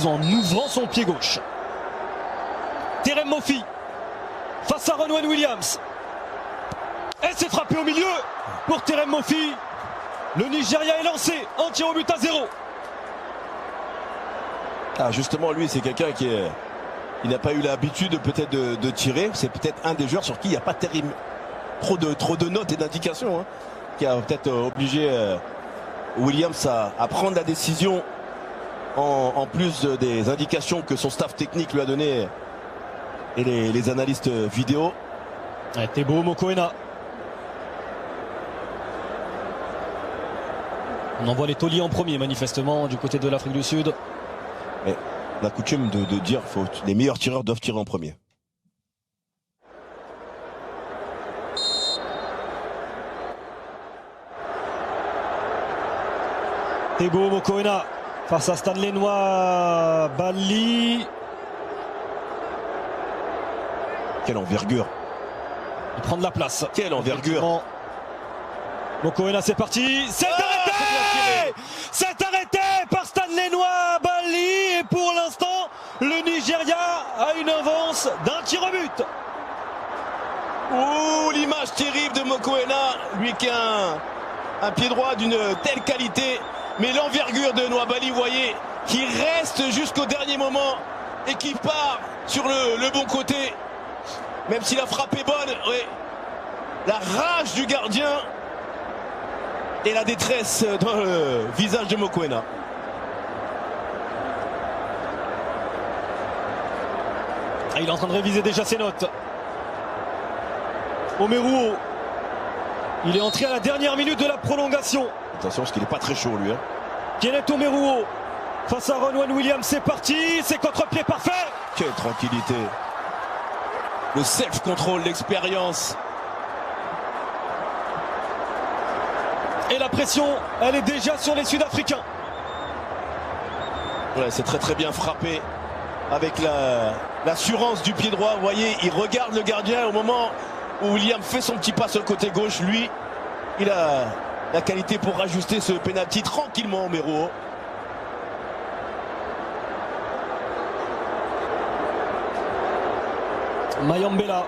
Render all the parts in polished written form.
En ouvrant son pied gauche. Terem Moffi face à Ronwen Williams. Et c'est frappé au milieu pour Terem Moffi. Le Nigeria est lancé en tir au but à 0. Ah, justement, lui, c'est quelqu'un qui est... Il n'a pas eu l'habitude peut-être de tirer. C'est peut-être un des joueurs sur qui il n'y a pas trop de notes et d'indications, hein, qui a peut-être obligé Williams à prendre la décision en plus des indications que son staff technique lui a donné et les analystes vidéo. Teboho Mokoena. On envoie les tauliers en premier manifestement du côté de l'Afrique du Sud. Mais la coutume de dire que les meilleurs tireurs doivent tirer en premier. Teboho Mokoena face à Stanley Nwabali. Quelle envergure. Il prend de la place. Quelle envergure. Mokoena, c'est parti. C'est arrêté. C'est arrêté par Stanley Nwabali. Et pour l'instant, le Nigeria a une avance d'un tir au but. Ouh, l'image terrible de Mokoena. Lui qui a un pied droit d'une telle qualité. Mais l'envergure de Nwabali, vous voyez, qui reste jusqu'au dernier moment et qui part sur le bon côté. Même si la frappe est bonne, ouais. La rage du gardien et la détresse dans le visage de Mokoena. Il est en train de réviser déjà ses notes. Omeruo. Il est entré à la dernière minute de la prolongation. Attention parce qu'il n'est pas très chaud lui. Kenneth Omeruo face à Ronwen Williams, c'est parti. C'est contre-pied parfait. Quelle tranquillité. Le self-control, l'expérience. Et la pression, elle est déjà sur les Sud-Africains. Ouais, c'est très bien frappé. Avec l'assurance du pied droit. Vous voyez, il regarde le gardien au moment où William fait son petit pas sur le côté gauche. Lui, il a la qualité pour rajuster ce penalty tranquillement au Omeruo. Mayambela.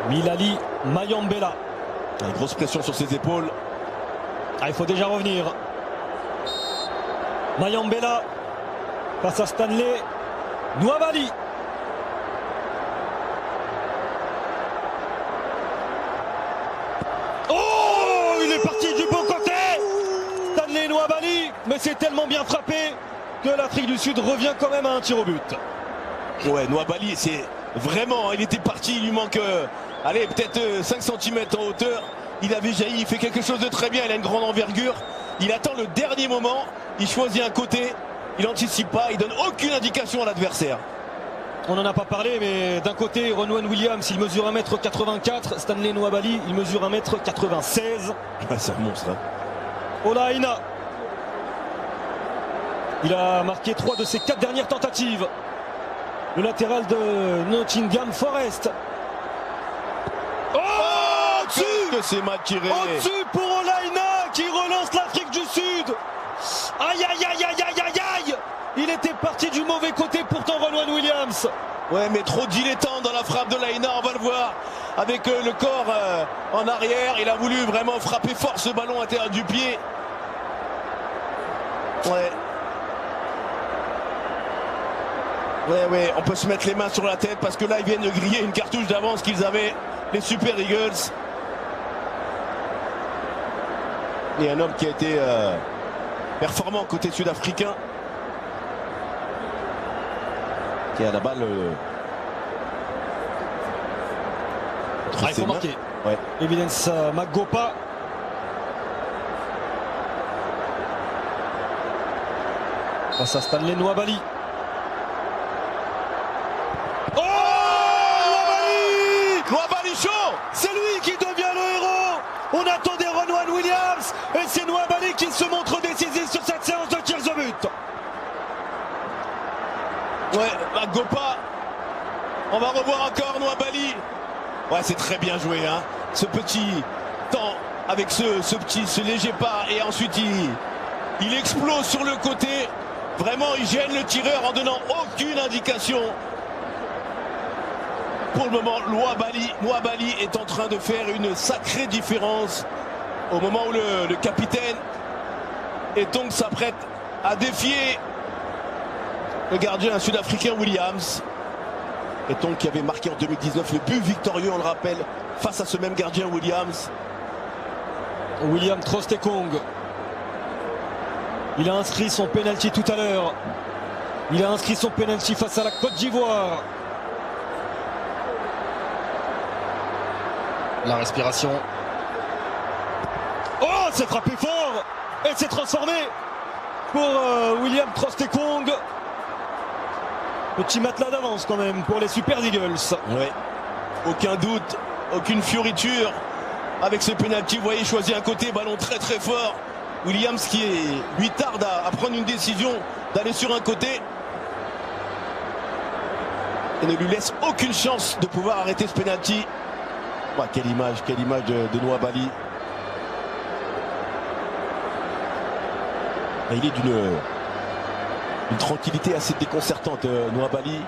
Milali Mayambela. Une grosse pression sur ses épaules. Il faut déjà revenir. Mayambela face à Stanley Nwabali. Oh, il est parti du bon côté. Stanley Nwabali, mais c'est tellement bien frappé que l'Afrique du Sud revient quand même à un tir au but. Ouais, Nwabali, c'est vraiment, il était parti, il lui manque, allez, peut-être 5 cm en hauteur. Il avait jailli, il fait quelque chose de très bien, il a une grande envergure. Il attend le dernier moment, il choisit un côté, il n'anticipe pas, il donne aucune indication à l'adversaire. On n'en a pas parlé, mais d'un côté, Ronwen Williams, il mesure 1m84. Stanley Nwabali, il mesure 1m96. Ouais, c'est un monstre. Hein. Ola Aina. Il a marqué 3 de ses 4 dernières tentatives. Le latéral de Nottingham Forest. Oh, au-dessus! Que c'est mal tiré. Au-dessus pour Olaïna qui relance l'Afrique du Sud. Aïe aïe aïe aïe aïe aïe aïe. Il était parti du mauvais côté pourtant Ronwen Williams. Ouais, mais trop dilettant dans la frappe de Laïna, on va le voir avec le corps en arrière. Il a voulu vraiment frapper fort ce ballon à l'intérieur du pied. Ouais. Ouais, on peut se mettre les mains sur la tête parce que là, ils viennent de griller une cartouche d'avance qu'ils avaient, les Super Eagles. Et un homme qui a été performant côté sud-africain. Qui a la balle. Il faut marquer. Ouais. Evidence Magopa. Face à Stanley Nwabali. Oh, Nwabali chaud. C'est lui qui devient le héros. On attendait Ronwen Williams et c'est Nwabali qui se montre décisif sur cette séance de tirs au but. Ouais, Magopa. On va revoir encore Nwabali. Ouais, c'est très bien joué, hein. Ce petit temps avec ce léger pas, et ensuite il explose sur le côté. Vraiment, il gêne le tireur en donnant aucune indication. Pour le moment, Mouabali est en train de faire une sacrée différence au moment où le capitaine Etong s'apprête à défier le gardien sud-africain Williams. Etong qui avait marqué en 2019 le but victorieux, on le rappelle, face à ce même gardien Williams. William Troost-Ekong. Il a inscrit son penalty tout à l'heure. Il a inscrit son penalty face à la Côte d'Ivoire. La respiration. Oh, c'est frappé fort. Et c'est transformé pour William Troost-Ekong. Petit matelas d'avance quand même pour les Super Eagles. Ouais. Aucun doute, aucune fioriture avec ce penalty. Vous voyez, il choisit un côté, ballon très très fort. Williams qui lui tarde à prendre une décision d'aller sur un côté et ne lui laisse aucune chance de pouvoir arrêter ce penalty. Ouais, quelle image de Mouabali. Et il est d'une tranquillité assez déconcertante, Mouabali.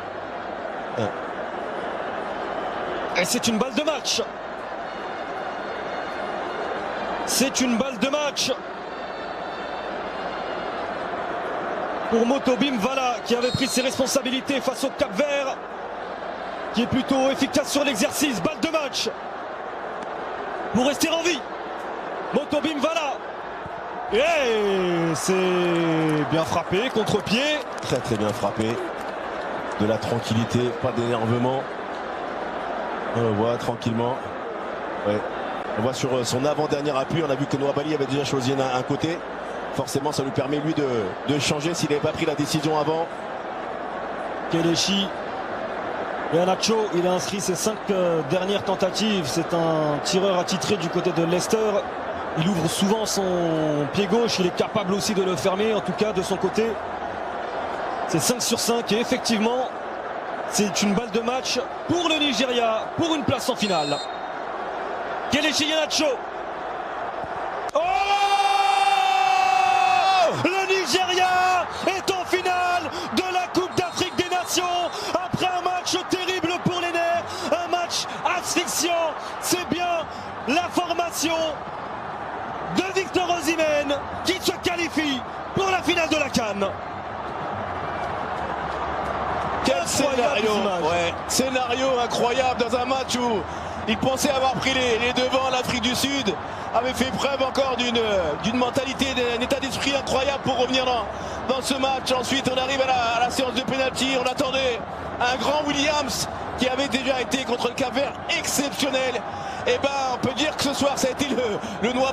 Et c'est une balle de match. C'est une balle de match pour Motobim Vala, qui avait pris ses responsabilités face au Cap-Vert, qui est plutôt efficace sur l'exercice. Balle de match pour rester en vie. Motobim Vala. Et c'est bien frappé, contre-pied. Très très bien frappé. De la tranquillité, pas d'énervement. On le voit tranquillement. Ouais. On voit sur son avant-dernier appui, on a vu que Mouabali avait déjà choisi un côté. Forcément, ça lui permet lui de changer s'il n'avait pas pris la décision avant. Kelechi et Anacho, il a inscrit ses 5 dernières tentatives. C'est un tireur attitré du côté de Leicester. Il ouvre souvent son pied gauche. Il est capable aussi de le fermer, en tout cas de son côté. C'est 5 sur 5 et effectivement, c'est une balle de match pour le Nigeria, pour une place en finale. Kelechi Iheanacho. Oh! Le Nigeria est en finale de la Coupe d'Afrique des Nations après un match terrible pour les nerfs, un match asphyxiant. C'est bien la formation de Victor Osimhen qui se qualifie pour la finale de la CAN. Quel scénario, ouais, scénario incroyable dans un match où il pensait avoir pris les devants. L'Afrique du Sud avait fait preuve encore d'une mentalité, d'un état d'esprit incroyable pour revenir dans ce match. Ensuite, on arrive à la séance de pénalty. On attendait un grand Williams qui avait déjà été contre le Cap-Vert exceptionnel. Et ben, on peut dire que ce soir, ça a été le noir.